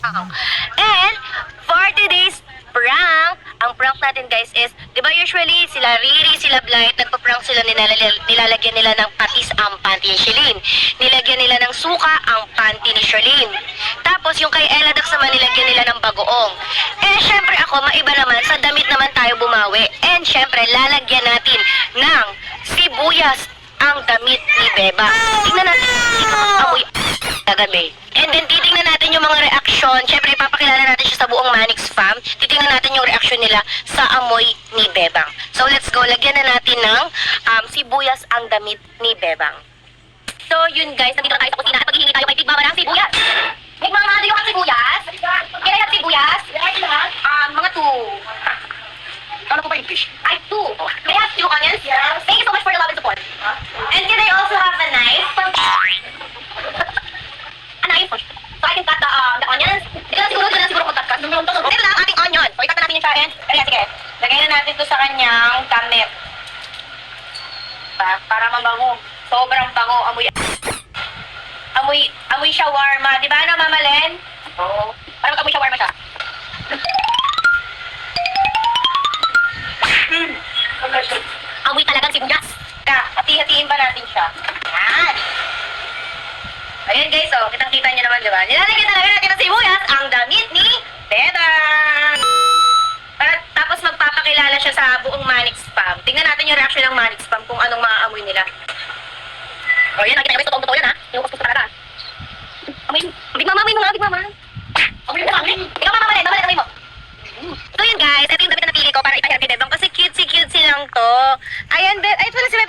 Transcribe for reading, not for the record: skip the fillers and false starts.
And for today's prank, ang prank natin guys is, di ba usually sila Riri, sila Blight, nagpa-prank sila, nilalagyan nila ng patis ang panty ni Shelleen. Nilagyan nila ng suka ang panty ni Shelleen. Tapos yung kay Ella Dax naman nilagyan nila ng bagoong. Eh syempre ako, maiba naman, sa damit naman tayo bumawi. And syempre, lalagyan natin ng sibuyas ang damit ni Beba. Tingnan natin kung amoy kagabi. And then titingnan natin yung mga reaksyon. Syempre, ipapakilala natin siya sa buong Manix fam. Titingnan natin yung reaksyon nila sa amoy ni Bebang. So let's go. Lagyan na natin ng sibuyas ang damit ni Bebang. So yun guys, nandito na tayo sa kusina at maghihingi tayo kay Big Mama ng sibuyas. Big Mama, do you have sibuyas? Can I have sibuyas? Mga 2. Ano po ba yung fish? Ay, 2. May I have 2 onions? Yes. Thank you so much for the love and support. And can I also have a knife? A knife? So I can cut the onions? Dito na siguro mag-cut. Ito na ang ating onion. So ikat na natin yung siya and sige. Lagay na natin ito sa kanyang damit. Para mabango. Sobrang bango. Amoy shawarma. Di ba na, Mama Len? Oo. Para mag-amoy shawarma siya. Amoy talagang sibuyas. Hati-hatiin pa natin siya. Yan. Ayan guys, oh. Kitang-kita nyo naman, di ba? Nilalagyan talaga natin ng sibuyas ang damit ni Bebang. Tapos magpapakilala siya sa buong Manix fam. Tingnan natin yung reaction ng Manix fam kung anong maaamoy nila. O yun, nakita nyo guys, totoong-totoo yan ha. Yung kuskus talaga. Amoy, Big Mama, amoy mo nga, Big Mama. Amoy mo kami. Ikaw, Mama Len, amoy mo. So yun guys, ito yung damit na napili ko para ipahiram kay Bebang kasi cutesy lang to. Ayan, ay ito na si Bebang.